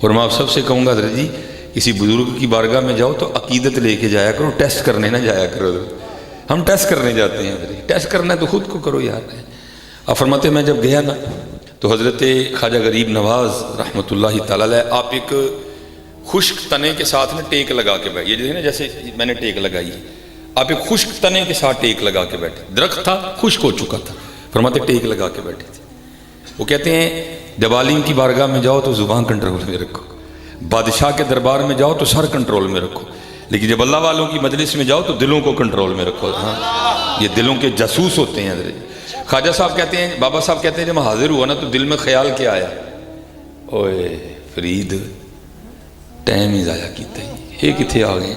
اور میں آپ سب سے کہوں گا حضرت جی کسی بزرگ کی بارگاہ میں جاؤ تو عقیدت لے کے جایا کرو، ٹیسٹ کرنے نہ جایا کرو حضرت۔ ہم ٹیسٹ کرنے جاتے ہیں حضرت، ٹیسٹ کرنا ہے تو خود کو کرو یار۔ آپ فرماتے میں جب گیا نا تو حضرت خواجہ غریب نواز رحمۃ اللہ تعالی علیہ آپ ایک خشک تنے کے ساتھ میں ٹیک لگا کے بیٹھے، یہ نا جیسے میں نے ٹیک لگائی، آپ ایک خشک تنے کے ساتھ ٹیک لگا کے بیٹھے، درخت تھا خشک ہو چکا تھا، فرماتے ٹیک لگا کے بیٹھے تھے۔ وہ کہتے ہیں جب عالم کی بارگاہ میں جاؤ تو زبان کنٹرول میں رکھو، بادشاہ کے دربار میں جاؤ تو سر کنٹرول میں رکھو، لیکن جب اللہ والوں کی مجلس میں جاؤ تو دلوں کو کنٹرول میں رکھو۔ ہاں یہ دلوں کے جاسوس ہوتے ہیں حضرت۔ خواجہ صاحب کہتے ہیں، بابا صاحب کہتے ہیں جب حاضر ہوا نا تو دل میں خیال کیا آیا، اوے فرید ٹائم ہی ضائع کیتا ہی، یہ کتنے آ گئے،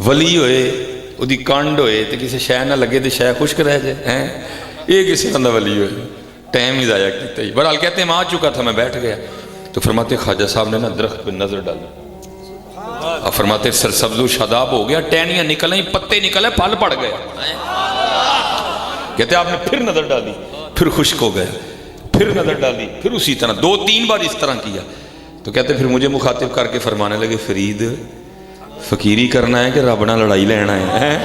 ولی ہوئے وہ کانڈ ہوئے تو کسی شے نہ لگے تو شے خشک رہ جائے ہیں، یہ کسی بندہ ولی ہوئے ٹائم ہی ضائع کیتا ہی۔ بہرحال کہتے ہیں میں آ چکا تھا، میں بیٹھ گیا تو فرماتے خواجہ صاحب نے نا درخت پہ نظر ڈالی، اور فرماتے سرسبز و شاداب ہو گیا، ٹہنیاں نکل آئیں، پتے نکل آئے، پھل پڑ گئے۔ کہتے ہیں آپ نے پھر نظر ڈالی، پھر خشک ہو گیا، پھر نظر ڈالی، پھر اسی طرح 2-3 بار اس طرح کیا۔ تو کہتے پھر مجھے مخاطب کر کے فرمانے لگے فرید فقیری کرنا ہے کہ رب نہ لڑائی لینا ہے؟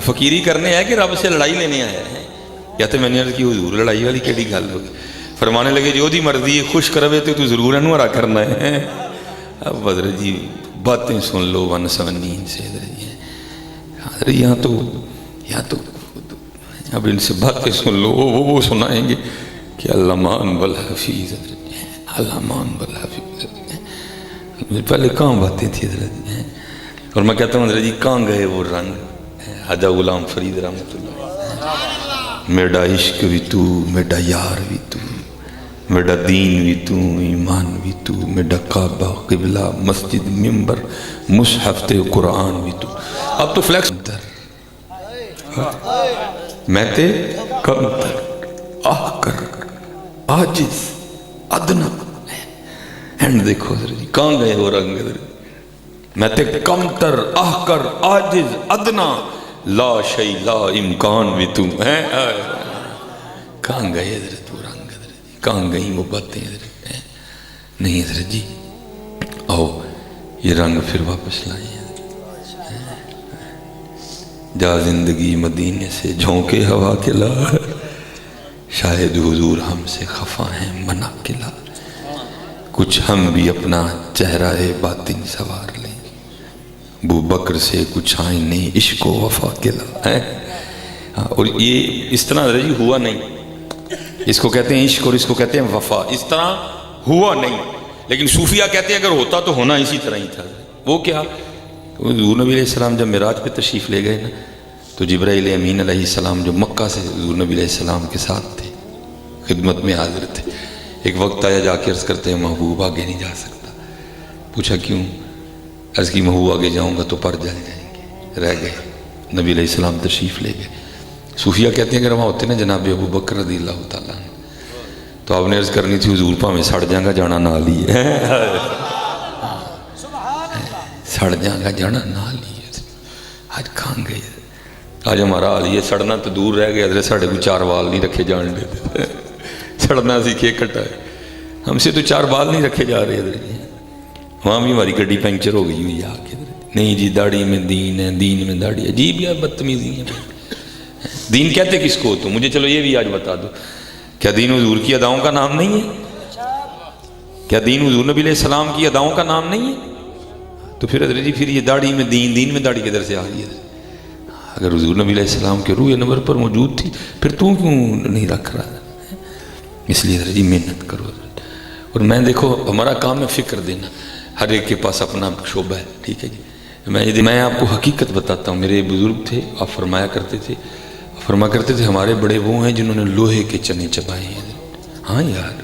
فقیری کرنے ہے کہ رب سے لڑائی لینے آیا ہے؟ کہتے میں نے عرض کی حضور لڑائی والی کیڑی گل ہوگی؟ فرمانے لگے جو دی مرضی خشک روے تو ضرور انہوں ہرا کرنا ہے۔ اب حضرت جی باتیں سن لو 117 سے حضرت جی، حضرت یہاں تو اب ان سے باتیں سن لو، وہ سنائیں گے کہ علمان والحفیظ حضرت جی، علمان والحفیظ حضرت جی۔ پہلے کہاں باتیں تھی حضرت جی، اور میں کہتا ہوں حضرت جی کہاں گئے وہ رنگ، خواجہ غلام فرید رحمۃ اللہ، میرا عشق بھی تو، میرا یار بھی تو، میرا دین بھی تو، ایمان بھی تو، میرا کعبہ قبلہ مسجد ممبر مصحف تے قرآن بھی تو۔ اب تو فلیکس میں تے کم تر آہ کر عاجز ادنا، اینڈ دیکھو حضرت جی کہاں گئے وہ رنگ حضرت، میں تے کم تر آہ کر عاجز ادنا لا شیء لا امکان بھی تو ہیں۔ کہاں گئے حضرت وہ رنگ حضرت، کہاں گئیں وہ باتیں حضرت؟ نہیں حضرت جی آؤ یہ رنگ پھر واپس لائیں، جا زندگی مدینے سے جھونکے ہوا کے لار، شاید حضور ہم سے خفا ہیں منا کے لار، کچھ ہم بھی اپنا چہرہ باطن سوار لیں، ابو بکر سے کچھ آئینے عشق و وفا کے لار ہے۔ اور یہ اس طرح حضرت جی ہوا نہیں، اس کو کہتے ہیں عشق اور اس کو کہتے ہیں وفا، اس طرح ہوا نہیں، لیکن صوفیہ کہتے ہیں اگر ہوتا تو ہونا اسی طرح ہی تھا۔ وہ کیا؟ حضور نبی علیہ السلام جب معراج پہ تشریف لے گئے نا تو جبرائیل امین علیہ السلام جو مکہ سے حضور نبی علیہ السلام کے ساتھ تھے، خدمت میں حاضر تھے، ایک وقت آیا جا کے عرض کرتے ہیں محبوب آگے نہیں جا سکتا۔ پوچھا کیوں؟ عرض کی محبوب آگے جاؤں گا تو پر جل جائیں گے، رہ گئے۔ نبی علیہ السلام تشریف لے گئے۔ صوفیہ کہتے ہیں اگر وہاں ہوتے نا جناب ابو بکر رضی اللہ تعالیٰ عنہ تو آپ نے عرض کرنی تھی حضور پاویں سڑ جاں گا جانا نہ لیے، سڑ جاں گا جانا نہ لیے۔ آج کھان گئے، آج ہمارا حال یہ سڑنا تو دور رہ گئے حضرت، ساڑھے کو 4 بال نہیں رکھے جان دیتے، سڑنا سیکھے کٹا ہے، ہم سے تو 4 بال نہیں رکھے جا رہے حضرت، وہاں بھی ہماری گڈی پنکچر ہو گئی ہوئی آ کے، نہیں جی داڑھی میں دین ہے، دین میں داڑھی، عجیب یا بدتمیزی ہے۔ دین کہتے کس کو؟ تو مجھے چلو یہ بھی آج بتا دو، کیا دین حضور کی اداؤں کا نام نہیں ہے؟ کیا دین حضور نبی علیہ السلام کی اداؤں کا نام نہیں ہے؟ تو پھر حضرت جی پھر یہ داڑھی میں دین میں داڑھی کدھر سے آ گئی ہے؟ اگر حضور نبی علیہ السلام کے روح نور پر موجود تھی پھر تو کیوں نہیں رکھ رہا؟ اس لیے حضرت جی محنت کرو حضرت۔ اور میں دیکھو ہمارا کام ہے فکر دینا، ہر ایک کے پاس اپنا شعبہ ہے، ٹھیک ہے جی۔ میں آپ کو حقیقت بتاتا ہوں، میرے بزرگ تھے، آپ فرمایا کرتے تھے ہمارے بڑے وہ ہیں جنہوں نے لوہے کے چنے چبائے ہیں۔ ہاں یار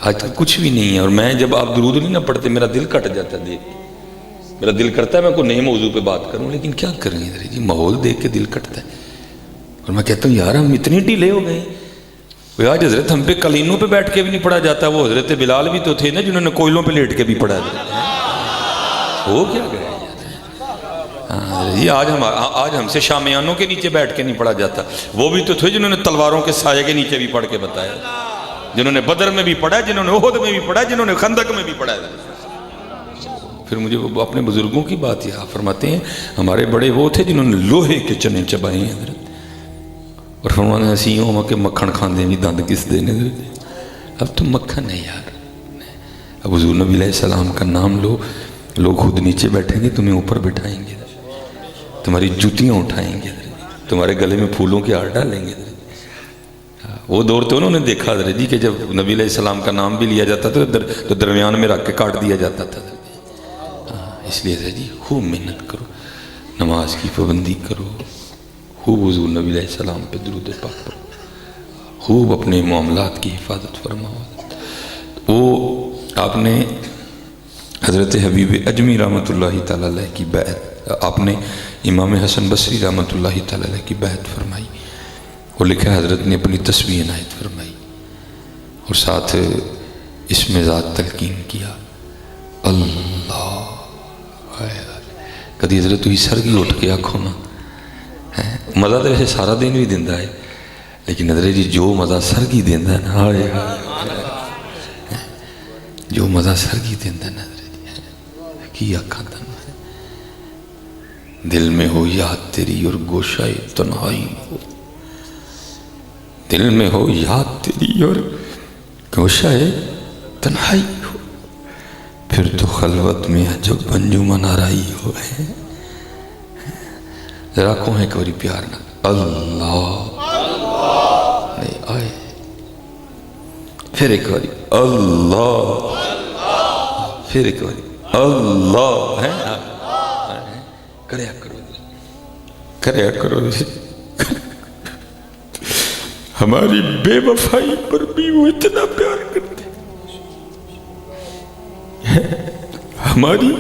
آج تک کچھ بھی نہیں ہے، اور میں جب آپ درود نہیں نہ پڑھتے میرا دل کٹ جاتا ہے دیکھ کے، میرا دل کرتا ہے میں کوئی نئے موضوع پہ بات کروں، لیکن کیا کریں حضرت جی ماحول دیکھ کے دل کٹتا ہے۔ اور میں کہتا ہوں یار ہم اتنے ڈھیلے ہو گئے، آج حضرت ہم پہ قلینوں پہ بیٹھ کے بھی نہیں پڑھا جاتا، وہ حضرت بلال بھی تو تھے نا جنہوں نے کوئلوں پہ لیٹ کے بھی پڑھا جاتا، ہو کیا گئے جی؟ آج ہم سے شامیانوں کے نیچے بیٹھ کے نہیں پڑھا جاتا، وہ بھی تو تھے جنہوں نے تلواروں کے سائے کے نیچے بھی پڑھ کے بتایا۔ جنہوں نے بدر میں بھی پڑھا ہے، جنہوں نے احد میں بھی پڑھا ہے، جنہوں نے خندق میں بھی پڑھا ہے۔ پھر مجھے وہ اپنے بزرگوں کی بات یاد فرماتے ہیں، ہمارے بڑے وہ تھے جنہوں نے لوہے کے چنے چبائے ہیں حضرت، اور فرماتے ہیں اسی ہوں کہ مکھن کھاندے بھی دند کس دینے حضرت۔ اب تم مکھن ہے یار، اب حضور نبی علیہ السلام کا نام لو، لوگ خود نیچے بیٹھیں گے، تمہیں اوپر بٹھائیں گے، تمہاری جوتیاں اٹھائیں گے، تمہارے گلے میں پھولوں کے ہار ڈالیں گے۔ وہ دور تو انہوں نے دیکھا حضرت جی کہ جب نبی علیہ السلام کا نام بھی لیا جاتا تھا تو درمیان میں رکھ کے کاٹ دیا جاتا تھا۔ اس لیے حضرت جی خوب محنت کرو، نماز کی پابندی کرو، خوب حضور نبی علیہ السلام پہ درود پاک پڑھو، خوب اپنے معاملات کی حفاظت فرماؤ۔ وہ آپ نے حضرت حبیب اجمی رحمۃ اللہ تعالیٰ علیہ کی بیعت، آپ نے امام حسن بصری رحمۃ اللہ تعالیٰ علیہ کی بیعت فرمائی، اور لکھا حضرت نے اپنی تسبیح عنایت فرمائی، اور ساتھ اس میں ذات تلقین کیا اللہ۔ کدی حضرت ہوئی سرگی اٹھ کے آنکھوں نا، مزہ تو ویسے سارا دن بھی دیندہ ہے، لیکن حضرت جی جو مزہ سرگی دیندہ ہے نا، جو مزہ سرگی دیندہ ہے نا حضرت جی کی آنکھاں دن ہے، دل میں ہو یاد تیری اور گوشہ تنہائی ہو، دل میں ہو یاد تیری اور گوشہ تنہائی ہو، پھر تو خلوت میں جب انجمن آرائی ہو۔ ذرا کہوں ایک باری پیار نہ اللہ نہیں آئے، پھر ایک باری اللہ، پھر ایک باری اللہ ہے، کریا کرو کریا کرو۔ ہماری بے وفائی پر بھی وہ اتنا پیار کرتے ہیں، ہماری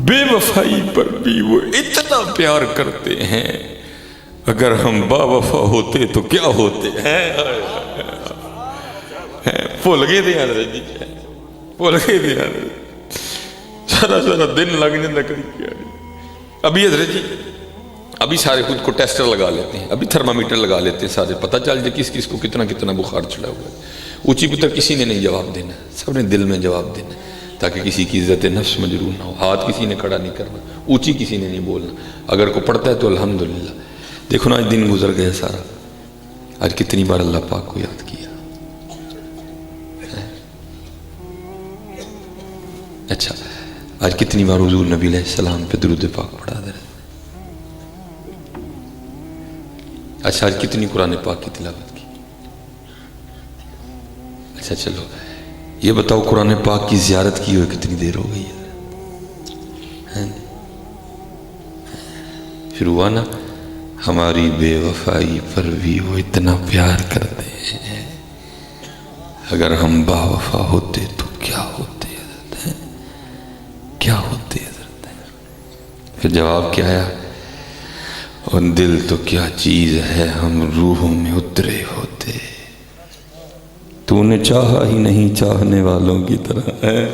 بے وفائی پر بھی وہ اتنا پیار کرتے ہیں، اگر ہم با وفا ہوتے تو کیا ہوتے ہیں۔ بھول گئے تھے حضرت جی، بھول گئے تھے حضرت، سارا دن لگ جاتا کری کیا۔ ابھی حضرت جی ابھی سارے خود کو ٹیسٹر لگا لیتے ہیں، ابھی تھرمامیٹر لگا لیتے ہیں سارے، پتہ چل جائے کس کس کو کتنا کتنا بخار چڑھا ہوا ہے۔ اونچی پتر کسی نے نہیں جواب دینا، سب نے دل میں جواب دینا، تاکہ کسی کی عزت نفس مجروح نہ ہو۔ ہاتھ کسی نے کھڑا نہیں کرنا، اونچی کسی نے نہیں بولنا، اگر کو پڑھتا ہے تو الحمدللہ۔ دیکھو نا آج دن گزر گیا سارا، آج کتنی بار اللہ پاک کو یاد کیا۔ اچھا آج کتنی بار حضور نبی علیہ السلام پہ درود پاک پڑھا دے رہے۔ اچھا آج کتنی قرآن پاک کی تلاوت کی۔ اچھا چلو یہ بتاؤ قرآن پاک کی زیارت کی ہوئے کتنی دیر ہو گئی ہے؟ پھر ہوا نا ہماری بے وفائی پر بھی وہ اتنا پیار کرتے ہیں، اگر ہم با وفا ہوتے تو کیا ہوتے حضرت، کیا ہوتے حضرت۔ پھر جواب کیا آیا، اور دل تو کیا چیز ہے ہم روحوں میں اترے ہوتے، تو نے چاہا ہی نہیں چاہنے والوں کی طرح ہے۔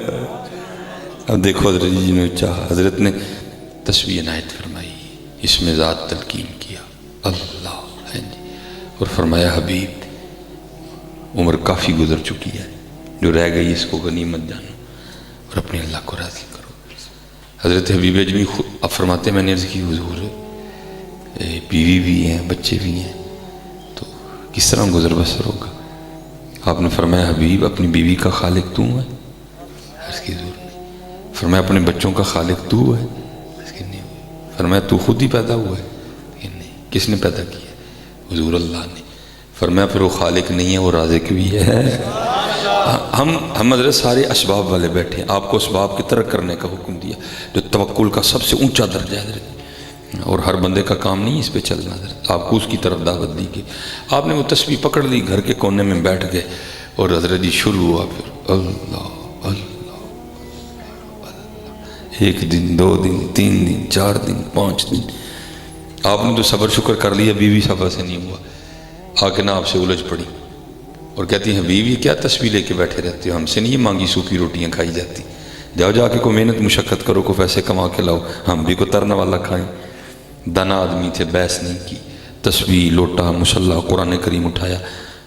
اب دیکھو حضرت جی نے چاہا، حضرت نے تسبیح عنایت فرمائی، اس میں ذات تلقین کیا اللہ ہے جی، اور فرمایا حبیب عمر کافی گزر چکی ہے، جو رہ گئی اس کو غنیمت جانو اور اپنے اللہ کو راضی کرو۔ حضرت حبیب اجمی اب فرماتے ہیں میں نے عرض کی حضور بیوی بھی ہیں بچے بھی ہیں تو کس طرح گزر بسر ہوگا؟ آپ نے فرمایا حبیب اپنی بیوی کا خالق تو ہے؟ عرض کی حضور نہیں۔ فرمایا اپنے بچوں کا خالق تو ہے؟ عرض کی نہیں۔ فرمایا تو خود ہی پیدا ہوا ہے؟ کہ نہیں۔ کس نے پیدا کیا؟ حضور اللہ نے۔ فرمایا پھر وہ خالق نہیں ہے، وہ رازق بھی ہے۔ ہم حضرت سارے اسباب والے بیٹھے ہیں، آپ کو اسباب کی ترک کرنے کا حکم دیا، جو توکل کا سب سے اونچا درجہ ہے حضرت، اور ہر بندے کا کام نہیں اس پہ چلنا حضرت، آپ کو اس کی طرف دعوت دی گئی۔ آپ نے وہ تسبیح پکڑ لی، گھر کے کونے میں بیٹھ گئے، اور حضرت جی شروع ہوا پھر اللہ اللہ اللہ، 1 دن 2 دن 3 دن 4 دن 5 دن، آپ نے تو صبر شکر کر لیا، بیوی صبر سے نہیں ہوا، آ کے نہ آپ سے الجھ پڑی اور کہتی ہیں بیوی کیا تسبیح لے کے بیٹھے رہتے ہو، ہم سے نہیں یہ مانگی سوکھی روٹیاں کھائی جاتی، جاؤ جا کے کوئی محنت مشقت کرو، کوئی پیسے کما کے لاؤ، ہم بھی کوئی ترنا والا کھائیں۔ دانا آدمی تھے، بحث نہیں کی، تسبیح لوٹا مصلی قرآن کریم اٹھایا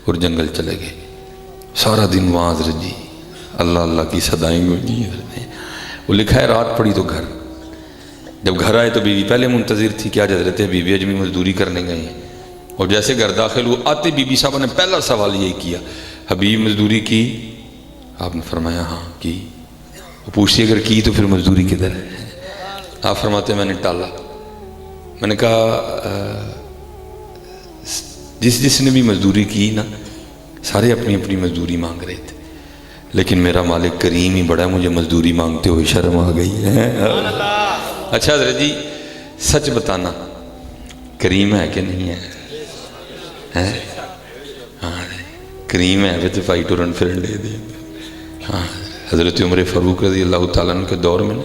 اور جنگل چلے گئے۔ سارا دن وہاں حضرت جی اللہ اللہ کی صدائیں گونجی حضرت نے. وہ لکھا ہے رات پڑی تو گھر. جب گھر آئے تو بیوی پہلے منتظر تھی کہ آج حضرت بیوی اجمی مزدوری کرنے گئے ہیں. اور جیسے گھر داخل ہوا آتے بی بی صاحبہ نے پہلا سوال یہی کیا, حبیب مزدوری کی؟ آپ نے فرمایا ہاں کی. وہ پوچھتی اگر کی تو پھر مزدوری کدھر ہے؟ آپ فرماتے میں نے ٹالا. میں نے کہا جس نے بھی مزدوری کی نا سارے اپنی اپنی مزدوری مانگ رہے تھے, لیکن میرا مالک کریم ہی بڑا ہے, مجھے مزدوری مانگتے ہوئے شرم آ گئی ہے. اچھا حضرت جی سچ بتانا کریم ہے کہ نہیں ہے؟ ہاں کریم ہے تو بھائی ٹورن پھرن دے دیں. ہاں حضرت عمر فاروق رضی اللہ تعالیٰ عنہ کے دور میں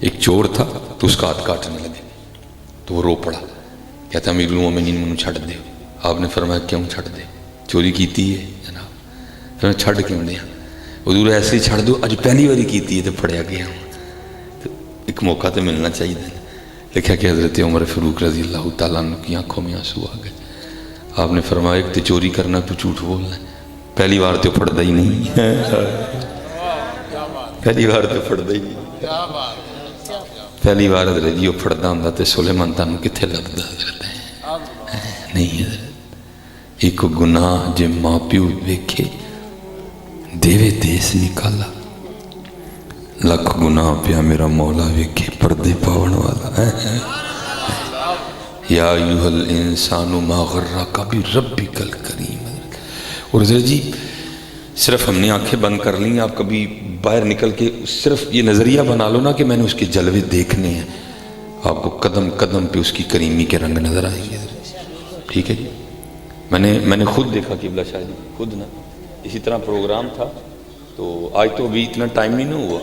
ایک چور تھا تو اس کا ہاتھ کاٹنے لگے تو وہ رو پڑا, کہتا امیر المومنین منو چھڑ دے. آپ نے فرمایا کیوں چھڑ دے؟ چوری کیتی ہے جناب. فرمایا چھڑ کیوں دیا؟ حضور ایسے ہی چھڑ دو, اج پہلی باری کیتی ہے تو پڑھیا گیا ہوں, تو ایک موقع تو ملنا چاہیے. لکھا کہ حضرت عمر فاروق رضی اللہ تعالیٰ عنہ کی آنکھوں میں آنسو آ گئے. آپ نے فرمایا ایک تو چوری کرنا تو جھوٹ بولنا ہے, پہلی بار تو پڑھتا ہی نہیں, پہلی بار تو پڑھتا ہی نہیں. پہلی بار حضرت جی وہ پڑھتا ہوں تو سلیمان تانوں کتنے لگتا حضرت نہیں. حضرت ایک گناہ جے ماں پیو ویکھے دیوے دیس نکالا, لکھ گناہ پیا میرا مولا ویکھے پردے پاون والا. یا ایوہ الانسان ما غرک بربک الکریم. اور حضرت جی صرف ہم نے آنکھیں بند کر لیں, آپ کبھی باہر نکل کے صرف یہ نظریہ بنا لو نا کہ میں نے اس کے جلوے دیکھنے ہیں, آپ کو قدم قدم پہ اس کی کریمی کے رنگ نظر آئیں گے. ٹھیک ہے جی. میں نے خود دیکھا قبلہ شاہ جی خود نا اسی طرح پروگرام تھا, تو آج تو ابھی اتنا ٹائم نہیں ہوا,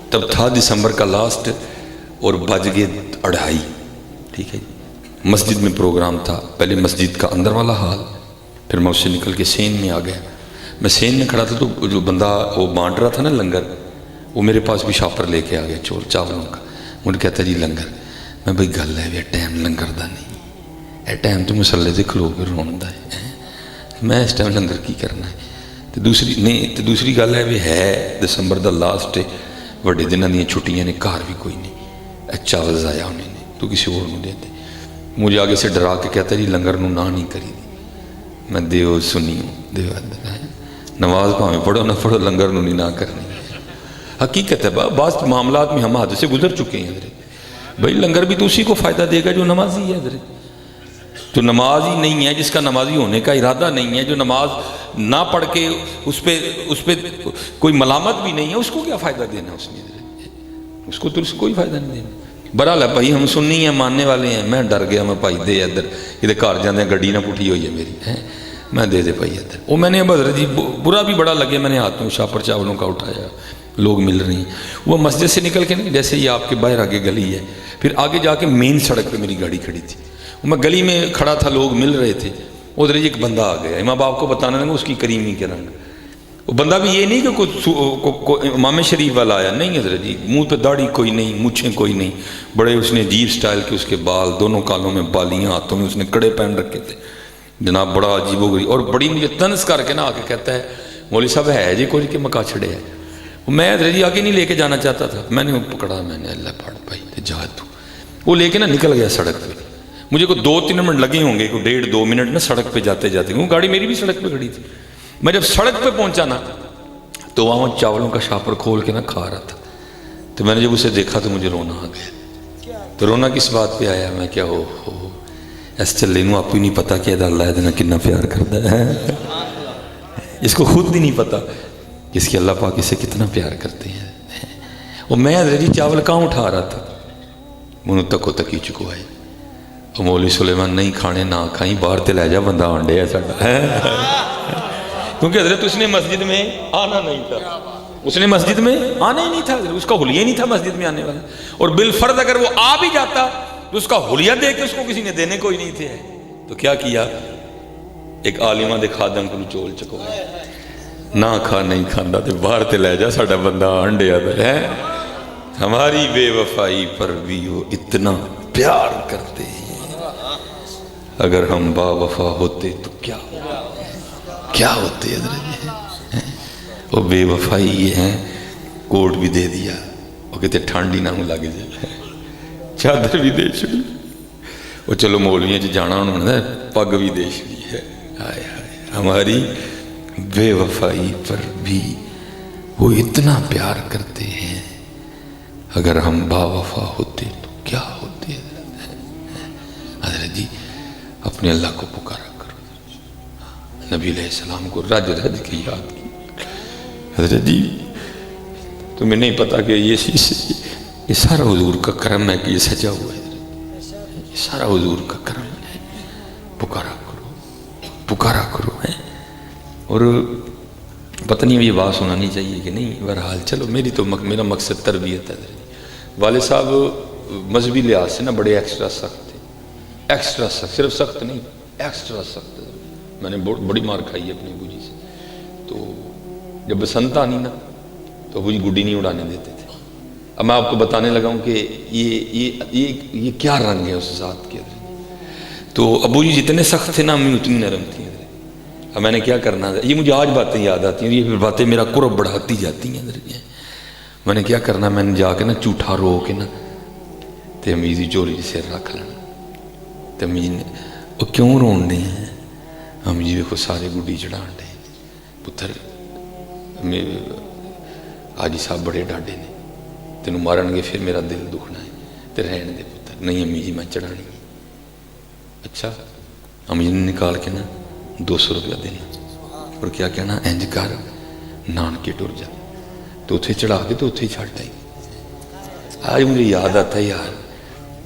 تب تھا دسمبر کا لاسٹ اور بج گئے 2:30. ٹھیک ہے جی. مسجد میں پروگرام تھا, پہلے مسجد کا اندر والا حال, پھر میں اس سے نکل کے سین میں آ گیا. میں سین میں کھڑا تھا تو جو بندہ وہ بانٹ رہا تھا نا لنگر, وہ میرے پاس بھی شاپر لے کے آ گیا چور چاولوں کا. مجھے کہتا جی لنگر. میں بھائی گل ہے ٹائم لنگر دا نہیں, اے ٹائم تو مسلے سے کھلو کے رون دا ہے, میں اس ٹائم لنگر کی کرنا ہے. تو دوسری گل ہے بھی ہے دسمبر دا لاسٹ ہے, وڈے دنوں دیا چھٹیاں نے, گھر بھی کوئی نہیں, چاول ضائع ہونے نے, تو کسی اور نو دے دے. مجھے آگے سے ڈرا کے کہتا جی لنگر نو نہ نہیں کری دی. میں دیو سنی ہوں, دیو نماز پاویں پڑھو نہ پڑھو لنگر نو نہیں نہ کرنی. حقیقت ہے بعض معاملات میں ہم حد سے گزر چکے ہیں حضرت. بھائی لنگر بھی تو اسی کو فائدہ دے گا جو نمازی ہے حضرت. جو نماز ہی نہیں ہے, جس کا نمازی ہونے کا ارادہ نہیں ہے, جو نماز نہ پڑھ کے اس پہ کوئی ملامت بھی نہیں ہے, اس کو کیا فائدہ دینا اس نے حضرت؟ اس کو تو اس کو کوئی فائدہ نہیں دینا. برحال ہے بھائی ہم سننی ہیں ماننے والے ہیں. میں ڈر گیا, میں بھائی دے ادھر, یہ گھر جانے گڈی نہ پٹھی ہوئی ہے میری, میں دے بھائی ادھر. وہ میں نے اب حضرت جی برا بھی بڑا لگے, میں نے ہاتھوں شاپر چاولوں کا اٹھایا, لوگ مل رہی ہیں. وہ مسجد سے نکل کے نہیں, جیسے یہ آپ کے باہر آگے گلی ہے, پھر آگے جا کے مین سڑک پہ میری گاڑی کھڑی تھی, میں گلی میں کھڑا تھا, لوگ مل رہے تھے. ادھر ایک بندہ آ گیا, امام باپ کو بتانے لگا اس کی کریمی کے رنگ. وہ بندہ بھی یہ نہیں کہ امام شریف والا آیا, نہیں حضرت جی, منہ پہ داڑھی کوئی نہیں, مچھیں کوئی نہیں, بڑے اس نے عجیب سٹائل کے اس کے بال, دونوں کالوں میں بالیاں, ہاتھوں میں اس نے کڑے پہن رکھے تھے جناب, بڑا عجیب و غریب. اور بڑی مجھے طنز کر کے نا آ کے کہتا ہے مولوی صاحب ہے جی کوئی کہ مکا چھڑے ہے. میں حضرت جی آگے نہیں لے کے جانا چاہتا تھا, میں نے پکڑا, میں نے اللہ پڑھ بھائی جا تو. وہ لے کے نا نکل گیا سڑک پہ. مجھے کوئی 2-3 منٹ لگے ہوں گے, کوئی 1.5-2 منٹ نا سڑک پہ جاتے جاتے, کیونکہ گاڑی میری بھی سڑک پہ کھڑی تھی. میں جب سڑک پہ پہنچا نا تو وہاں چاولوں کا شاپر کھول کے نا کھا رہا تھا. تو میں نے جب اسے دیکھا تو مجھے رونا آ گیا. تو رونا کس بات پہ آیا, میں کیا ہو اس چلے نو آپ ہی نہیں پتا کہ اللہ ادنا کتنا پیار کرتا ہے. اس کو خود بھی نہیں پتا اس کے اللہ پاک اسے کتنا پیار کرتے ہیں. وہ میں حضرت جی چاول کہاں اٹھا رہا تھا, منو تکو تکی چکو ہے. وہ مولوی سلیمان نہیں کھانے نہ کھائیں, باہر تے لے جا بندہ آنڈے ہے ساڈا. کیونکہ حضرت اس نے مسجد میں آنا نہیں تھا, اس نے مسجد میں آنا ہی نہیں تھا, اس کا حلیہ نہیں تھا مسجد میں آنے والا. اور بالفرض اگر وہ آ بھی جاتا تو اس کا حلیہ دے کے اس کو کسی نے دینے کوئی نہیں تھے. تو کیا کیا, ایک عالمہ دے خادم کو چول چکوایا, نہ کھا نہیں کھانا تو باہر تے لے جا ساڈا بندہ انڈے ہے. ہماری بے وفائی پر بھی وہ اتنا پیار کرتے ہیں. اگر ہم با وفا ہوتے تو کیا ہوتے حضرت. وہ بے وفائی یہ ہیں، کوٹ بھی دے دیا، وہ کہتے ٹھنڈ ہی نہ لگ جائے، چادر بھی دے چھوڑی، وہ چلو مولویاں جانا انہوں نے پگ بھی دے چھوڑی ہے۔ ہائے ہائے، ہماری بے وفائی پر بھی وہ اتنا پیار کرتے ہیں۔ اگر ہم با وفا ہوتے تو کیا ہوتے؟ حضرت جی اپنے اللہ کو پکارا کرو، نبی علیہ السلام کو رج رج کے یاد کی۔ حضرت جی تمہیں نہیں پتا کہ یہ سارا حضور کا کرم ہے کہ یہ سجا ہوا ہے، یہ سارا حضور کا کرم ہے، پکارا کرو ہے۔ اور پتہ نہیں یہ بات سنانی چاہیے کہ نہیں، بہرحال چلو میری تو میرا مقصد تربیت ہے۔ والد صاحب مذہبی لحاظ سے نا بڑے ایکسٹرا سخت تھے، ایکسٹرا سخت، صرف سخت نہیں ایکسٹرا سخت۔ میں نے بڑی مار کھائی ہے اپنی ابو جی سے۔ تو جب بسنت آنی نا تو ابو جی گڈی نہیں اڑانے دیتے تھے۔ اب میں آپ کو بتانے لگا ہوں کہ یہ کیا رنگ ہے اس ذات کے۔ تو ابو جی جتنے سخت تھے نا امی اتنی نرم تھی۔ اب میں نے کیا کرنا تھا، یہ مجھے آج باتیں یاد آتی ہیں، یہ پھر باتیں میرا قرب بڑھاتی جاتی ہیں۔ میں نے کیا کرنا، میں نے جا کے نا جھوٹا رو کے نا تے امی دی چوری سر رکھ لینا۔ تے امی نے وہ کیوں رون ڈے ہیں؟ امی جی دیکھو سارے گڈی چڑھان ڈے، پتر حاجی صاحب بڑے ڈاڈے نے، تینوں مارن گے پھر میرا دل دکھنا ہے، تے رہن دے پتر۔ نہیں امی جی میں چڑھانی۔ اچھا امی جی نے نکال کے نا 200 روپیہ دینا اور کیا کہنا، انج کر نان کے ٹر جا، تو اتھے چڑھا کے تو اتھے ہی چھاٹ آئی۔ آج مجھے یاد آتا ہے یار،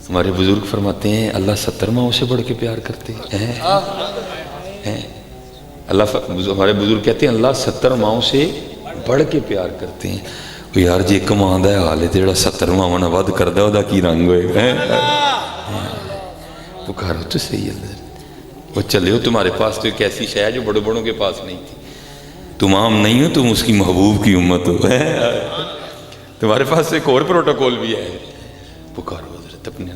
ہمارے بزرگ فرماتے ہیں اللہ 70 ماؤں سے بڑھ کے پیار کرتے ہیں۔ ہمارے بزرگ کہتے ہیں اللہ 70 ماؤں سے بڑھ کے پیار کرتے ہیں۔ یار جی ایک ماں دا حال ہے جڑا 70 ماؤں نہ ود کردا او دا کی رنگ ہوئے گا؟ پکارو تو صحیح اللہ، وہ چلے ہو، تمہارے پاس تو ایک ایسی شے ہے جو بڑوں بڑوں کے پاس نہیں تھی۔ تم عام نہیں ہو، تم اس کی محبوب کی امت ہو، تمہارے پاس ایک اور پروٹوکول بھی ہے۔ پکارو حضرت اپنے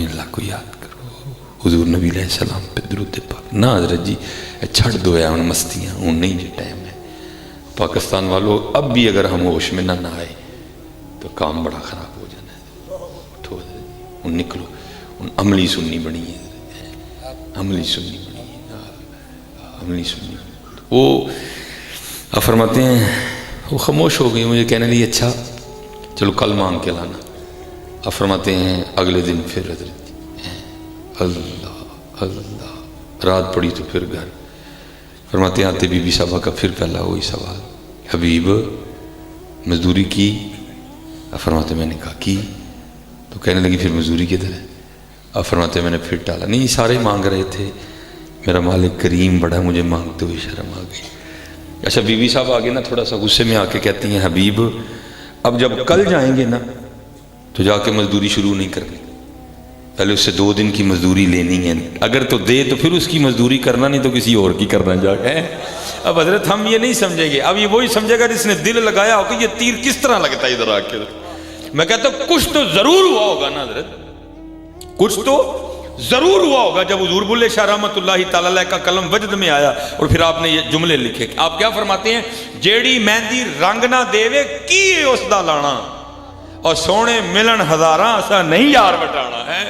اللہ کو یاد کرو، حضور نبی علیہ السلام پہ درود پاک نہ۔ حضرت جی چھڑ دو ہے ان مستیاں، ان نہیں جی ٹائم ہے۔ پاکستان والوں اب بھی اگر ہم ہوش میں نہ آئے تو کام بڑا خراب ہو جانا ہے۔ اٹھو حضرت، ان نکلو، ان عملی سنی بنی ہے، عملی سنی بنی ہے، عملی سنی۔ وہ فرماتے ہیں وہ خاموش ہو گئی، مجھے کہنے لگی اچھا چلو کل مانگ کے لانا۔ اب فرماتے ہیں اگلے دن پھر حضرت اللہ اللہ، رات پڑی تو پھر گھر۔ فرماتے ہیں آتے بی بی صاحبہ کا پھر پہلا وہی سوال، حبیب مزدوری کی؟ اب فرماتے میں نے کہا کی۔ تو کہنے لگی پھر مزدوری کدھر ہے؟ اب فرماتے میں نے پھر ٹالا، نہیں سارے مانگ رہے تھے، میرا مالک کریم بڑا، مجھے مانگتے ہوئے شرم آ گئی۔ اچھا بی بی صاحب آگے نا تھوڑا سا غصے میں آ کے کہتی ہیں حبیب اب جب کل جائیں گے نا تو جا کے مزدوری شروع نہیں کرنی، پہلے اس سے 2 دن کی مزدوری لینی ہے، اگر تو دے تو پھر اس کی مزدوری کرنا، نہیں تو کسی اور کی کرنا جا کے۔ اب حضرت ہم یہ نہیں سمجھیں گے، اب یہ وہی سمجھے گا جس نے دل لگایا ہو کہ یہ تیر کس طرح لگتا ہے ادھر آ کے۔ میں کہتا ہوں کچھ تو ضرور ہوا ہوگا نا حضرت، کچھ تو ضرور ہوا ہوگا جب حضور بلے شاہ رحمت اللہ تعالی علیہ کا قلم وجد میں آیا اور پھر آپ نے یہ جملے لکھے۔ آپ کیا فرماتے ہیں، جیڑی مہندی رنگ نہ دیوے کی اس دا لانا، اور سونے ملن ہزاراں اسا نہیں یار بٹانا ہے۔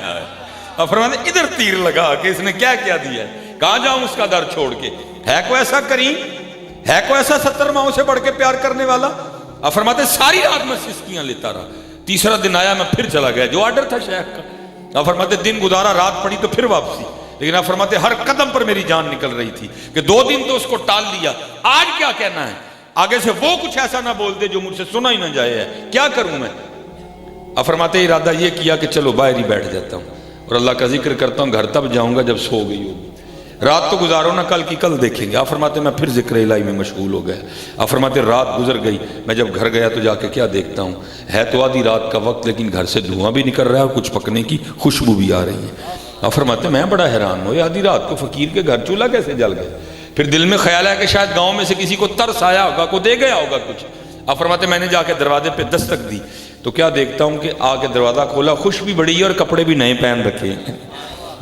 اب فرماتے ہیں ادھر تیر لگا کہ اس نے کیا کیا دیا ہے، کہاں جاؤں اس کا در چھوڑ کے، ہے کوئی ایسا کریم، ہے کوئی ایسا 70 ماؤں سے بڑھ کے پیار کرنے والا؟ اب فرماتے ہیں ساری رات میں سسکیاں لیتا رہا، تیسرا دن آیا میں پھر چلا گیا جو آرڈر تھا شیخ کا۔ اب فرماتے دن گزارا، رات پڑی تو پھر واپسی، لیکن آپ فرماتے ہر قدم پر میری جان نکل رہی تھی کہ 2 دن تو اس کو ٹال دیا، آج کیا کہنا ہے، آگے سے وہ کچھ ایسا نہ بول دے جو مجھ سے سنا ہی نہ جائے ہے، کیا کروں میں؟ اب فرماتے ارادہ یہ کیا کہ چلو باہر ہی بیٹھ جاتا ہوں اور اللہ کا ذکر کرتا ہوں، گھر تب جاؤں گا جب سو گئی ہوگی، رات تو گزارو نا، کل کی کل دیکھیں گے۔ آپ فرماتے میں پھر ذکر الہی میں مشغول ہو گیا۔ آپ فرماتے رات گزر گئی، میں جب گھر گیا تو جا کے کیا دیکھتا ہوں، ہے تو آدھی رات کا وقت لیکن گھر سے دھواں بھی نکل رہا ہے اور کچھ پکنے کی خوشبو بھی آ رہی ہے۔ آپ فرماتے میں بڑا حیران ہوں، آدھی رات کو فقیر کے گھر چولہا کیسے جل گیا؟ پھر دل میں خیال ہے کہ شاید گاؤں میں سے کسی کو ترس آیا ہوگا، کو دے گیا ہوگا کچھ۔ آپ فرماتے میں نے جا کے دروازے پہ دستک دی تو کیا دیکھتا ہوں کہ آ کے دروازہ کھولا، خوش بھی بڑی ہے اور کپڑے بھی نئے پہن رکھے ہیں۔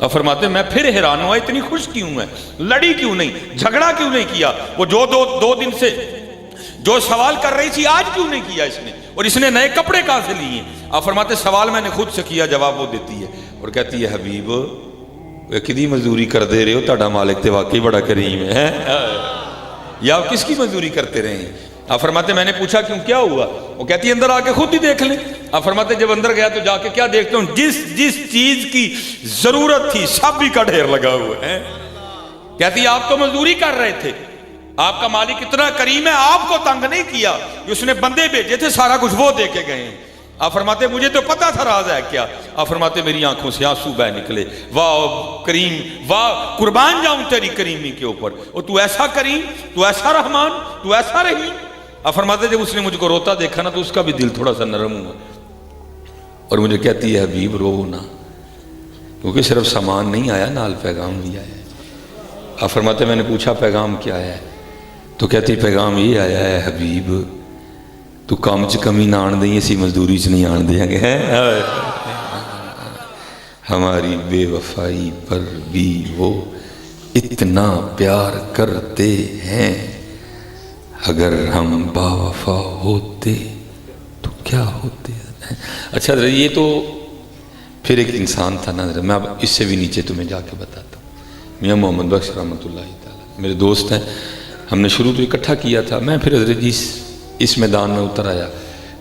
اب فرماتے میں پھر حیران ہوا اتنی خوش کیوں ہے، لڑی کیوں نہیں، جھگڑا کیوں نہیں کیا؟ وہ جو دو دن سے جو سوال کر رہی تھی آج کیوں نہیں کیا اس نے، اور اس نے نئے کپڑے کہاں سے لیے ہیں؟ آپ فرماتے سوال میں نے خود سے کیا، جواب وہ دیتی ہے اور کہتی ہے حبیب کدی مزدوری کر دے رہے ہو، تہاڈا مالک تے واقعی بڑا کریم ہے، یا آپ کس کی مزدوری کرتے رہے ہیں؟ آپ فرماتے میں نے پوچھا کیوں، کیا ہوا؟ وہ کہتی ہے اندر آ کے خود ہی دیکھ لیں۔ آپ فرماتے جب اندر گیا تو جا کے کیا دیکھتا ہوں، جس چیز کی ضرورت تھی سب بھی کا ڈھیر لگا ہوا ہے۔ کہتی ہے آپ تو مزدوری کر رہے تھے، آپ کا مالک اتنا کریم ہے، آپ کو تنگ نہیں کیا، اس نے بندے بھیجے تھے سارا کچھ وہ دے کے گئے ہیں۔ آپ فرماتے مجھے تو پتا تھا راز ہے کیا۔ آپ فرماتے میری آنکھوں سے آنسو بہ نکلے، واہ کریم، واہ قربان جاؤں تیری کریمی کے اوپر، اور تو ایسا کریم، تو ایسا رحمان، تو ایسا رحیم۔ آپ فرماتے جب اس نے مجھ کو روتا دیکھا نا تو اس کا بھی دل تھوڑا سا نرم ہوا، اور مجھے کہتی ہے حبیب رو نا، کیونکہ صرف سامان نہیں آیا، نال پیغام بھی آیا ہے۔ آپ فرماتے میں نے پوچھا پیغام کیا ہے؟ تو کہتی پیغام یہ آیا ہے حبیب تو کام چ کمی نہ آن دیں، اسی مزدوری چ نہیں آن دیں گے، ہماری بے وفائی پر بھی وہ اتنا پیار کرتے ہیں، اگر ہم با وفا ہوتے تو کیا ہوتے ہیں۔ اچھا یہ تو پھر ایک انسان تھا نا، میں اب اس سے بھی نیچے تمہیں جا کے بتاتا ہوں۔ میاں محمد بخش رحمۃ اللہ تعالیٰ میرے دوست ہیں، ہم نے شروع تو اکٹھا کیا تھا، میں پھر حضرت جی اس میدان میں اتر آیا،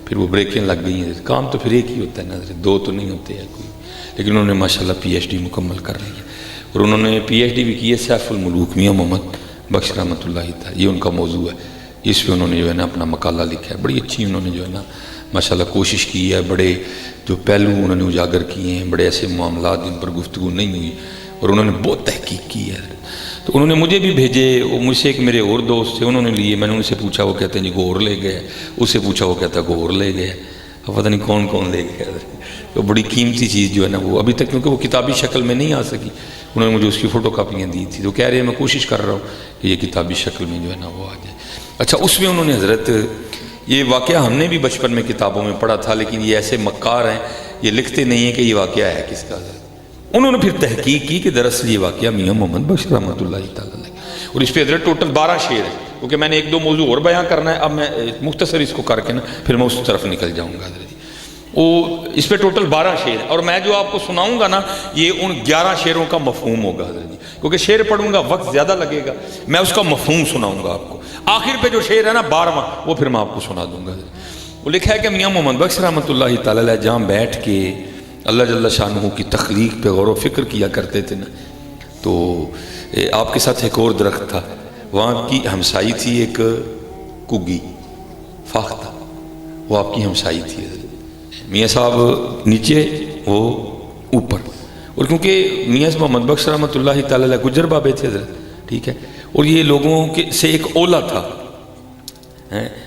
پھر وہ بریکیں لگ گئی ہیں، کام تو پھر ایک ہی ہوتا ہے نا، دو تو نہیں ہوتے ہیں کوئی، لیکن انہوں نے ماشاءاللہ پی ایچ ڈی مکمل کر لی ہے، اور انہوں نے پی ایچ ڈی بھی کی ہے سیف الملوک میاں محمد بخش رحمۃ اللہ تعالیٰ، یہ ان کا موضوع ہے، اس پہ انہوں نے جو ہے نا اپنا مقالہ لکھا ہے، بڑی اچھی انہوں نے جو ہے نا ماشاءاللہ کوشش کی ہے، بڑے جو پہلو انہوں نے اجاگر کیے ہیں، بڑے ایسے معاملات جن پر گفتگو نہیں ہوئی، اور انہوں نے بہت تحقیق کی ہے۔ تو انہوں نے مجھے بھی بھیجے، وہ مجھ سے ایک میرے اور دوست تھے، انہوں نے لیے، میں نے ان سے پوچھا، وہ کہتے ہیں جی گور لے گئے، اس سے پوچھا وہ کہتا ہے گور لے گئے، اب پتہ نہیں کون کون لے گئے۔ تو بڑی قیمتی چیز جو ہے نا وہ ابھی تک، کیونکہ وہ کتابی شکل میں نہیں آ سکی، انہوں نے مجھے اس کی فوٹو کاپیاں دی تھی، تو کہہ رہے ہیں میں کوشش کر رہا ہوں کہ یہ کتابی شکل میں جو ہے نا وہ آ جائے۔ اچھا اس میں انہوں نے حضرت یہ واقعہ ہم نے بھی بچپن میں کتابوں میں پڑھا تھا، لیکن یہ ایسے مکار ہیں یہ لکھتے نہیں ہیں کہ یہ واقعہ ہے کس کا۔ انہوں نے پھر تحقیق کی کہ دراصل یہ واقعہ میاں محمد بخش رحمۃ اللہ تعالیٰ علیہ، اور اس پہ حضرت ٹوٹل 12 شعر ہیں، کیونکہ میں نے ایک دو موضوع اور بیان کرنا ہے، اب میں مختصر اس کو کر کے نا پھر میں اس طرف نکل جاؤں گا حضرت۔ وہ اس پہ ٹوٹل 12 شعر ہیں، اور میں جو آپ کو سناؤں گا نا یہ ان 11 شعروں کا مفہوم ہوگا حضرت جی، کیونکہ شعر پڑھوں گا وقت زیادہ لگے گا، میں اس کا مفہوم سناؤں گا آپ کو۔ آخر پہ جو شعر ہے نا 12واں وہ پھر میں آپ کو سنا دوں گا۔ وہ لکھا ہے کہ میاں محمد بخش رحمۃ اللہ تعالیٰ علیہ جہاں بیٹھ کے اللہ جل شانہ کی تخلیق پہ غور و فکر کیا کرتے تھے نا، تو آپ کے ساتھ ایک اور درخت تھا، وہاں کی ہمسائی تھی ایک کگی فاختہ، وہ آپ کی ہمسائی تھی، میاں صاحب نیچے وہ اوپر، اور کیونکہ میاں محمد بخش رحمۃ اللہ تعالیٰ علیہ گجر بابے تھے حضرت، ٹھیک ہے، اور یہ لوگوں کے سے ایک اولا تھا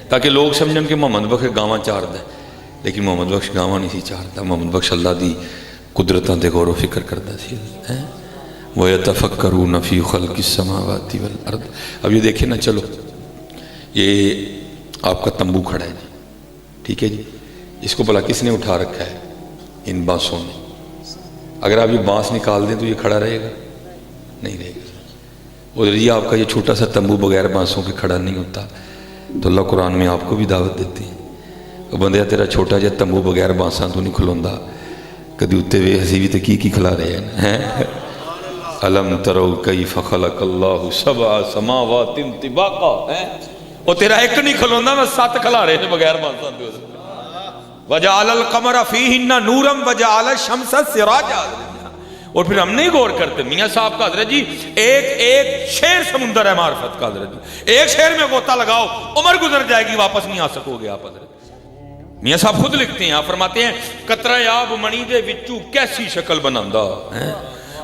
تاکہ لوگ سمجھیں کہ محمد بخش گاواں چاردا ہے، لیکن محمد بخش گاواں نہیں سی چاردا، محمد بخش اللہ دی قدرتاں تے غور و فکر کردا سی۔ وَيَتَفَكَّرُونَ فِي خَلْقِ السَّمَاوَاتِ وَالْأَرْضِ۔ اب یہ دیکھیں نا، چلو یہ آپ کا تمبو کھڑا ہے جی، ٹھیک ہے جی، اس کو بھلا کس نے اٹھا رکھا ہے؟ ان بانسوں نے۔ اگر آپ یہ بانس نکال دیں تو یہ کھڑا رہے گا؟ نہیں رہے گا۔ اور یہ آپ کا یہ چھوٹا سا تمبو بغیر بانسوں کے کھڑا نہیں ہوتا، تو اللہ قرآن میں آپ کو بھی دعوت دیتے ہیں، بندیا تیرا چھوٹا جہا تمبو بغیر بانساں تو نہیں کھلوندا، کدی اتنے وے ہسی بھی تو کی کھلا رہے ہیں۔ الم ترو کیف خلق اللہ سبع سماوات طباقا، وہ تیرا ایک نہیں کھلوندا، میں 7 کھلا رہے ہیں بغیر بانساں تو۔ وجعل القمر فیہن نورا وجعل الشمس سراجا، اور پھر ہم نہیں غور کرتے۔ میاں صاحب کا حضرت جی ایک شعر سمندر ہے معرفت کا حضرت جی، ایک شعر میں غوطہ لگاؤ عمر گزر جائے گی، واپس نہیں آ سکو گے آپ حضرت۔ میاں صاحب خود لکھتے ہیں، آپ فرماتے ہیں قطرہ آب منی دے وچوں کیسی شکل بناندا،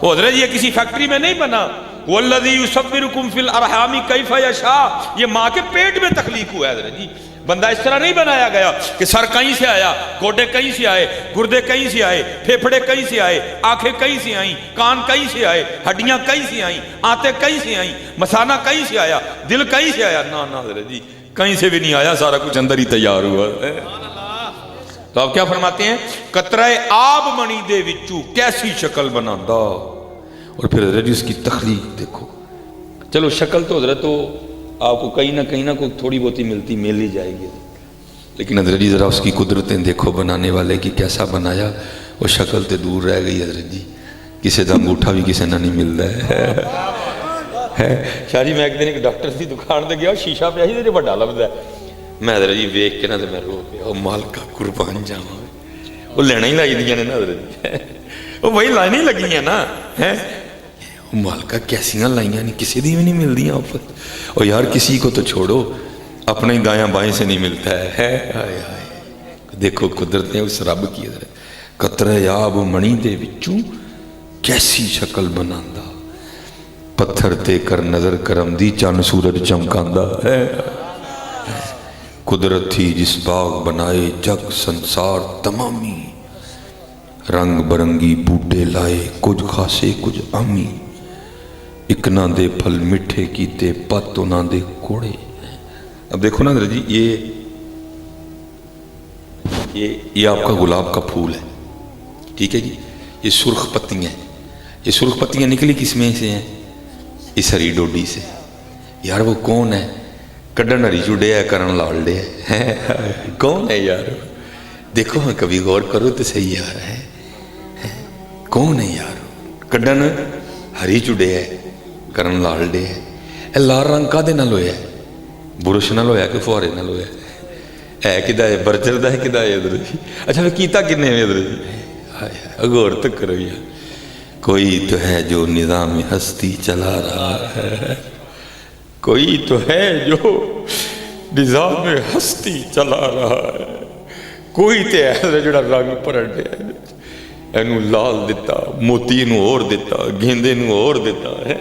وہ حضرت یہ کسی فیکٹری میں نہیں بنا، والذی یصورکم فی الارحام کیف یشاء، یہ ماں کے پیٹ میں تخلیق ہوا ہے حضرت جی، بندہ اس طرح نہیں بنایا گیا کہ سر کہیں سے آیا، گوڈے کہیں سے آئے، گردے کہیں سے آئے، پھیپھڑے کہیں سے آئے، آنکھیں کہیں سے آئیں، کان کہیں سے آئے، ہڈیاں کہیں سے آئیں، آنتیں کہیں سے آئیں، مثانہ کہیں سے آیا، دل کہیں سے آیا، نہ حضرت جی کہیں سے بھی نہیں آیا، سارا کچھ اندر ہی تیار ہوا ہے۔ تو آپ کیا فرماتے ہیں؟ قطرہ آب منی دے وچوں کیسی شکل بناندا، اور پھر حضرت اس کی تخلیق دیکھو۔ چلو شکل تو حضرت تو آپ کو کہیں نہ کوئی تھوڑی بہت ہی مل ہی جائے گی. لیکن حضرت جی ذرا اس کی قدرتیں دیکھو بنانے والے کی، کیسا بنایا. وہ شکل تے دور رہ گئی حضرت جی، کسی کا انگوٹھا بھی کسی نہ نہیں ملتا ہے. شاہ جی میں ایک دن ایک ڈاکٹر کی دکان تے گیا، شیشہ پہ ہی بڑا لبدا ہے. میں حضرت جی ویکھ کے نا تے میں رو پیا، وہ مالکا قربان جاواں. وہ لینا ہی لائی دیاں نے نا حضرت جی، وہ وہی لائنیں ہی لگی ہیں نا. وہ مالکا کیسیاں لائیاں نہیں، کسی دی بھی نہیں مل دیاں آفر. اور یار کسی کو تو چھوڑو، اپنے ہی دایاں بائیں سے نہیں ملتا ہے. ہائے ہائے دیکھو قدرت نے اس رب کی قطرہ آب منی دے وچوں کیسی شکل بناندا، پتھر تے کر نظر کرم دی چند سورج چمکاندا ہے. قدرت تھی جس باغ بنائے جگ سنسار تمامی، رنگ برنگی بوٹے لائے کچھ خاصے کچھ عامی، اکنا دے پھل مٹھے کیتے پت انہاں دے کوڑے. اب دیکھو نا حضرت جی یہ آپ کا گلاب کا پھول ہے، ٹھیک ہے جی. یہ سرخ پتیاں ہیں، یہ سرخ پتیاں نکلی کس میں سے ہیں؟ اس ہری ڈوڈی سے. یار وہ کون ہے؟ کڈن ہری چوڑے ہے کرن لال ڈے ہے. کون ہے یار؟ دیکھو ہاں کبھی غور کرو تو صحیح یار ہے. کون ہے یار؟ کڈن ہری چوڑے ہے کرن لال ڈے ہے. لال رنگ کا دے نال ہویا ہے؟ برش نال ہویا کہ فوارے نال ہویا ہے کدا ہے؟ برجر دا ہے کدا ہے حضرت جی؟ اچھا پھر کیتا کنے میں حضرت جی؟ غور تو کرو یار. کوئی تو ہے جو نظام ہستی چلا رہا ہے، کوئی تو ہے جو نظام ہستی چلا رہا ہے. کوئی تو ہے جڑا رنگ پرن دیا، اینو لال دیتا، موتی نو اور دیتا، گیندے نو اور دیتا ہے.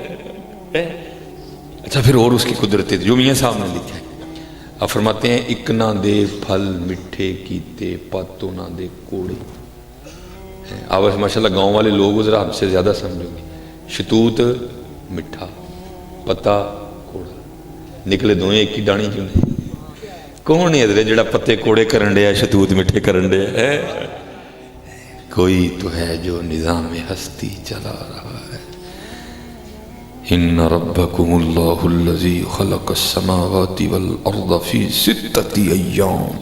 اچھا پھر اور اس کی قدرت جو میاں صاحب نے لکھا ہے. آپ فرماتے ہیں اکنا دے پھل مٹھے کیتے پت انہاں دے کوڑے. آپ ماشاءاللہ گاؤں والے لوگ ذرا ہم سے زیادہ سمجھو گے. شتوت مٹھا، پتا کوڑا، نکلے دوئیں ایک ہی ڈانی کیوں نہیں؟ کون ہے حضرت جڑا پتے کوڑے کرن دیا شتوت مٹھے کرن دیا ہے؟ کوئی تو ہے جو نظام ہستی چلا رہا ہے. ان ربکم اللہ الذی خلق السماوات والارض فی 6 ایام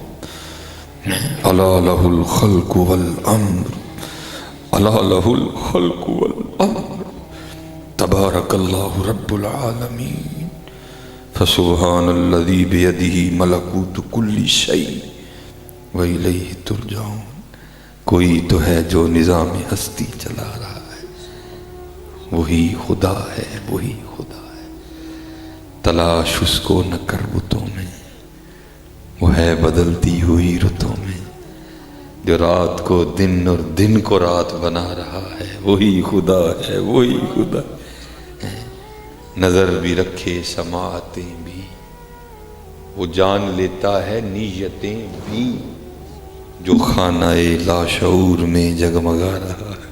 الا لہ الخلق والامر الا لہ الخلق والامر تبارک اللہ رب العالمین فسبحان الذی بیدہ ملکوت کل شیء والیہ ترجعون. کوئی تو ہے جو نظام ہستی چلا رہا ہے، وہی خدا ہے، وہی خدا ہے. تلاش اس کو نہ کر بتوں میں، وہ ہے بدلتی ہوئی رتوں میں. جو رات کو دن اور دن کو رات بنا رہا ہے، وہی خدا ہے، وہی خدا ہے. نظر بھی رکھے سماعتیں بھی، وہ جان لیتا ہے نیتیں بھی. جو خانہ لاشعور میں جگمگا رہا ہے،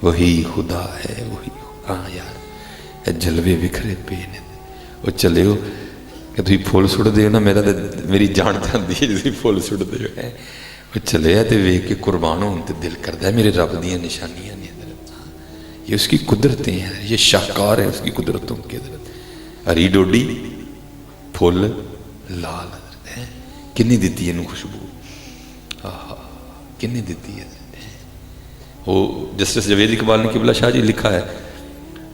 وہی خدا ہے، وہی خدا. ہاں یار جلوے بکھرے پے نے وہ چلے ہو کہ تھی پھول سٹ دے نا، میری جان جاندی ہے جی پھول سٹ دے ہے. وہ چلے تے ویکھ کے قربان ہون تے دل کردا ہے میرے رب دیاں نشانیاں نے. یہ اس کی قدرتیں ہیں، یہ شاہکار ہے اس کی قدرتوں کی. ہری ڈوڈی پھول لال ہے، کنی دیتی ہے خوشبو، کنی دیتی ہے. وہ جسٹس جاوید اقبال نے قبلہ شاہ جی لکھا ہے،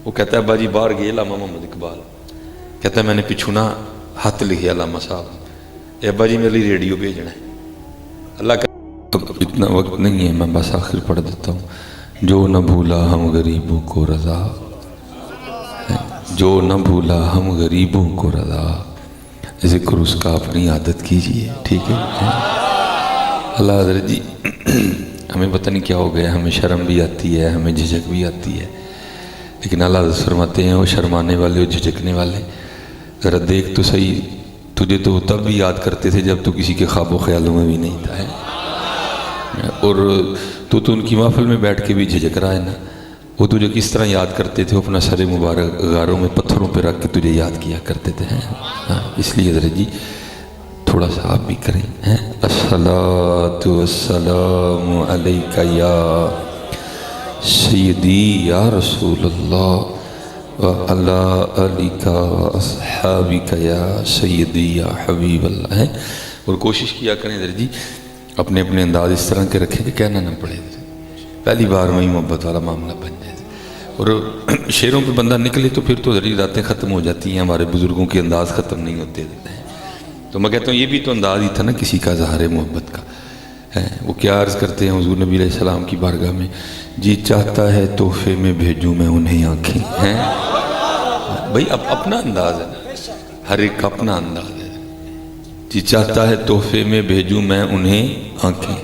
وہ کہتا ہے ابا جی باہر گئے علامہ محمد اقبال، کہتا ہے میں نے پچھو نا ہاتھ لکھے علامہ صاحب، اے ابا جی میرے لیے ریڈیو بھیجنا ہے. اللہ کا اتنا وقت نہیں ہے، میں بس آخر پڑھ دیتا ہوں. جو نہ بھولا ہم غریبوں کو رضا، جو نہ بھولا ہم غریبوں کو رضا. ذکر اس کا اپنی عادت کیجئے، ٹھیک ہے. اللہ حضرت جی ہمیں پتہ نہیں کیا ہو گیا، ہمیں شرم بھی آتی ہے، ہمیں جھجک بھی آتی ہے، لیکن اللہ حضرت فرماتے ہیں وہ شرمانے والے اور جھجکنے والے ذرا دیکھ تو صحیح، تجھے تو تب بھی یاد کرتے تھے جب تو کسی کے خواب و خیالوں میں بھی نہیں تھا ہے، اور تو ان کی محفل میں بیٹھ کے بھی جھجک رہا ہے نا. وہ تجھے کس طرح یاد کرتے تھے؟ اپنا سر مبارک غاروں میں پتھروں پہ رکھ کے تجھے یاد کیا کرتے تھے. اس لیے حضرت جی تھوڑا سا آپ بھی کریں. الصلاۃ والسلام علیک یا سیدی یا رسول اللہ وعلی آلک واصحابک یا سیدی یا حبیب اللہ ہے۔ اور کوشش کیا کریں ادھر جی اپنے اپنے انداز اس طرح کے رکھیں کہ کہنا نہ پڑے، پہلی بار میں ہی محبت والا معاملہ بن جائے۔ اور شعروں پہ بندہ نکلے تو پھر تو ذری راتیں ختم ہو جاتی ہیں، ہمارے بزرگوں کے انداز ختم نہیں ہوتے ہیں۔ تو میں کہتا ہوں یہ بھی تو انداز ہی تھا نا کسی کا اظہار محبت کا ہے۔ وہ کیا عرض کرتے ہیں حضور نبی علیہ السلام کی بارگاہ میں، جی چاہتا ہے تحفے میں بھیجوں میں انہیں آنکھیں ہیں۔ بھائی اب اپنا انداز ہے، ہر ایک کا اپنا انداز ہے۔ جی چاہتا ہے تحفے میں بھیجوں میں انہیں آنکھیں،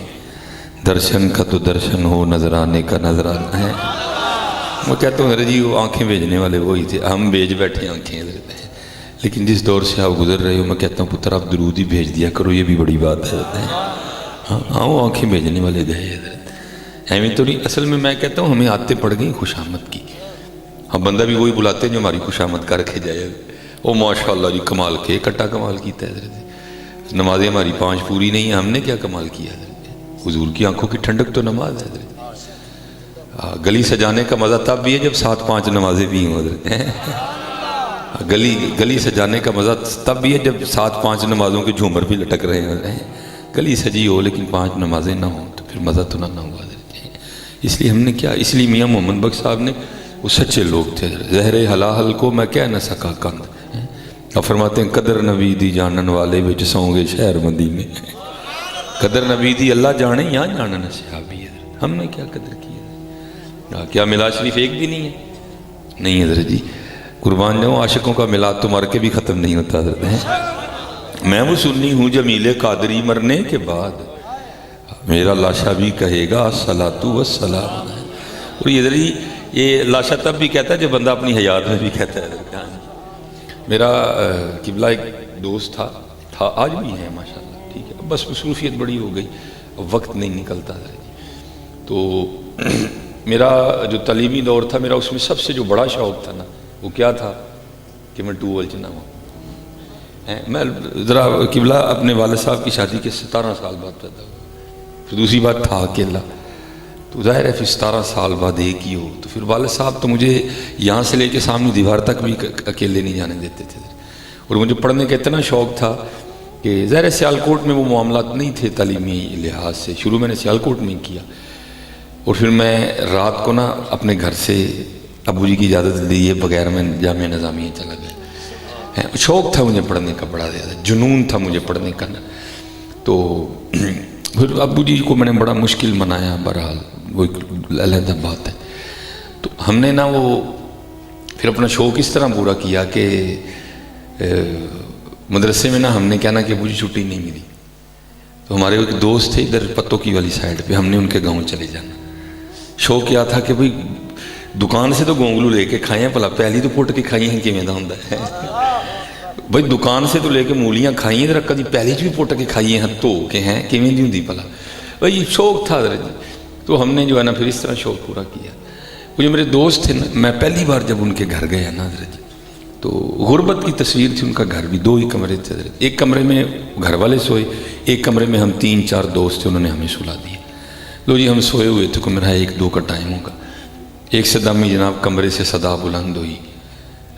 درشن کا تو درشن ہو نظرانے کا نظرانہ ہے۔ میں کہتا ہوں جی وہ آنکھیں بھیجنے والے وہی تھے، ہم بھیج بیٹھے آنکھیں۔ لیکن جس دور سے آپ گزر رہے ہو میں کہتا ہوں پتر آپ درود ہی بھیج دیا کرو، یہ بھی بڑی بات ہے۔ ہاں وہ آنکھیں بھیجنے والے گئے حضرت، ایویں تو نہیں۔ اصل میں میں کہتا ہوں ہمیں عادتیں پڑ گئی خوش آمد کی، ہم بندہ بھی وہی بلاتے ہیں جو ہماری خوش آمد کر کے جائے۔ او ماشاء اللہ جی کمال کے کٹا کمال کیتا ہے حضرت، نمازیں ہماری 5 پوری نہیں ہیں، ہم نے کیا کمال کیا حضرت؟ حضور کی آنکھوں کی ٹھنڈک تو نماز ہے حضرت۔ گلی سجانے کا مزہ تب بھی ہے جب 7-5 نمازیں بھی ہوں حضرت۔ گلی سجانے کا مزہ تب بھی ہے جب 7-5 نمازوں کے جھومر بھی لٹک رہے ہیں۔ گلی سجی ہو لیکن 5 نمازیں نہ ہوں تو پھر مزہ تو نہ ہوا حضرت۔ اس لیے ہم نے کیا، اس لیے میاں محمد بخش صاحب نے، وہ سچے لوگ تھے، زہر حلال کو میں کہہ نہ سکا کند۔ اب فرماتے ہیں قدر نبی دی جانن والے وچ سوں گے شہر مدینے، قدر نبی دی اللہ جانے یہاں جانن صحابی ہے۔ ہم نے کیا قدر کی؟ کیا میلاد شریف ایک بھی نہیں ہے؟ نہیں حضرت جی، قربان جاؤں عاشقوں کا میلاد تو مر کے بھی ختم نہیں ہوتا حضرت۔ میں وہ سنی ہوں جمیل قادری مرنے کے بعد میرا لاشا بھی کہے گا الصلاۃ والسلام۔ اور یہ حضرت جی یہ لاشا تب بھی کہتا ہے جب بندہ اپنی حیات میں بھی کہتا ہے حضرت۔ میرا قبلہ ایک دوست تھا آج بھی ہے ماشاءاللہ، ٹھیک ہے، بس مصروفیت بڑی ہو گئی، وقت نہیں نکلتا حضرت جی۔ تو میرا جو تعلیمی دور تھا میرا اس میں سب سے جو بڑا شوق تھا نا وہ کیا تھا کہ میں ٹوول چنا ہوں۔ میں ذرا قبلہ اپنے والد صاحب کی شادی کے 17 سال بعد پیدا ہوا، پھر دوسری بات تھا اکیلا، تو ظاہر ہے پھر 17 سال بعد ایک ہی ہو، تو پھر والد صاحب تو مجھے یہاں سے لے کے سامنے دیوار تک بھی اکیلے نہیں جانے دیتے تھے۔ اور مجھے پڑھنے کا اتنا شوق تھا کہ ظاہر ہے سیالکوٹ میں وہ معاملات نہیں تھے تعلیمی لحاظ سے، شروع میں نے سیالکوٹ میں کیا، اور پھر میں رات کو نا اپنے گھر سے ابو جی کی اجازت لیے بغیر میں جامعہ نظامیہ چلا گیا۔ شوق تھا مجھے پڑھنے کا بڑا زیادہ، جنون تھا مجھے پڑھنے کا نا۔ تو پھر ابو جی کو میں نے بڑا مشکل منایا، بہرحال وہ ایک علیحدہ بات ہے۔ تو ہم نے نا وہ پھر اپنا شوق اس طرح پورا کیا کہ مدرسے میں نا ہم نے کیا نا کہ ابو جی چھٹی نہیں ملی تو ہمارے ایک دوست تھے ادھر پتوں کی والی سائڈ پہ، ہم نے ان کے گاؤں چلے جانا۔ شوق کیا تھا کہ بھئی دکان سے تو گونگلو لے کے کھائیں پلا، پہلی تو پٹ کے کھائی ہیں کیویں دا ہوندا ہے بھئی دکان سے تو لے کے مولیاں کھائی ہیں رکھا دی پہلی بھی پٹ کے کھائی ہیں تو کہ ہیں کیویں دی ہوندی پلا، بھئی شوق تھا حضرت جی۔ تو ہم نے جو ہے نا پھر اس طرح شوق پورا کیا۔ وہ جو میرے دوست تھے نا، میں پہلی بار جب ان کے گھر گیا نا حضرت جی تو غربت کی تصویر تھی ان کا گھر بھی، 2 ہی کمرے تھے حضرت، ایک کمرے میں گھر والے سوئے، ایک کمرے میں ہم 3-4 دوست تھے، انہوں نے ہمیں سلا دیا۔ لو جی ہم سوئے ہوئے تھے، کو میرا 1-2 کا ٹائم ہوگا، ایک صدامی جناب کمرے سے صدا بلند ہوئی،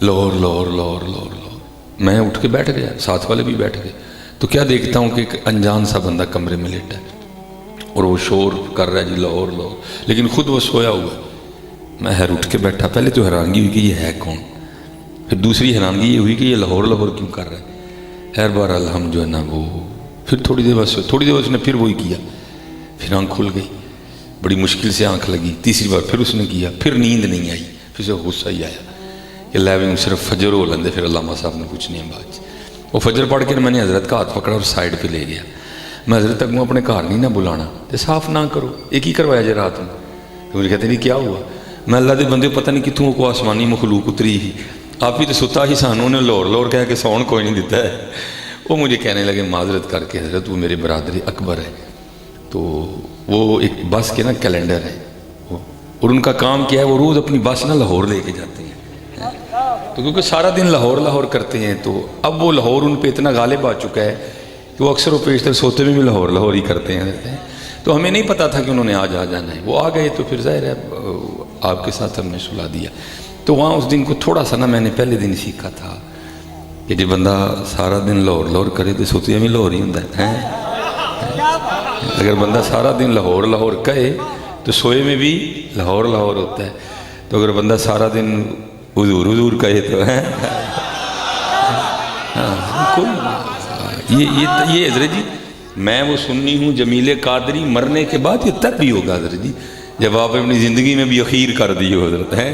لاہور لاہور لاہور لاہور لاہور۔ میں اٹھ کے بیٹھ گیا، ساتھ والے بھی بیٹھ گئے، تو کیا دیکھتا ہوں کہ ایک انجان سا بندہ کمرے میں لیٹا ہے اور وہ شور کر رہا ہے جی لاہور لاہور، لیکن خود وہ سویا ہوا ہے۔ میں حیر اٹھ کے بیٹھا، پہلے تو حیرانگی ہوئی کہ یہ ہے کون، پھر دوسری حیرانگی یہ ہوئی کہ یہ لاہور لاہور کیوں کر رہا ہے۔ خیر بہرحال ہم جو ہے نا وہ پھر تھوڑی دیر بعد اس نے پھر وہی کیا، پھر آنکھ کھل گئی، بڑی مشکل سے آنکھ لگی، تیسری بار پھر اس نے کیا، پھر نیند نہیں آئی، پھر سے غصہ ہی آیا کہ لیونگ صرف فجر ہو لندے، پھر علامہ صاحب نے کچھ نہیں بات۔ وہ فجر پڑھ کے میں نے حضرت کا ہاتھ پکڑا اور سائڈ پہ لے گیا، میں حضرت تک اپنے گھر نہیں نہ بلانا تے صاف نہ کرو، ایک ہی کروایا جی رات میں۔ مجھے کہتے نہیں کیا ہوا، میں اللہ دے بندے پتہ نہیں کتوں کو آسمانی مخلوق اتری ہی، آپ ہی تو ستا ہی سانوں نے لاہور لاہور کہہ کے سون کوئی نہیں دیتا ہے۔ وہ مجھے کہنے لگے معذرت کر کے حضرت وہ میرے برادری اکبر ہے، تو وہ ایک بس کے نا کیلنڈر ہے، اور ان کا کام کیا ہے وہ روز اپنی بس نا لاہور لے کے جاتے ہیں، تو کیونکہ سارا دن لاہور لاہور کرتے ہیں تو اب وہ لاہور ان پہ اتنا غالب آ چکا ہے کہ وہ اکثر و بیشتر سوتے میں بھی لاہور لاہور ہی کرتے ہیں۔ تو ہمیں نہیں پتا تھا کہ انہوں نے آج آ جانا ہے، وہ آ گئے تو پھر ظاہر ہے آپ کے ساتھ ہم نے سلا دیا۔ تو وہاں اس دن کو تھوڑا سا نا میں نے پہلے دن سیکھا تھا کہ جب بندہ سارا دن لاہور لاہور کرے تو سوچے میں لاہور ہی ہوں ہے. اگر بندہ سارا دن لاہور لاہور کہے تو سوئے میں بھی لاہور لاہور ہوتا ہے. تو اگر بندہ سارا دن حضور حضور کہے تو ہے یہ حضرت جی میں وہ سنی ہوں جمیل قادری مرنے کے بعد یہ تب بھی ہوگا حضرت جی جب آپ اپنی زندگی میں بھی اخیر کر دی ہو حضرت ہے.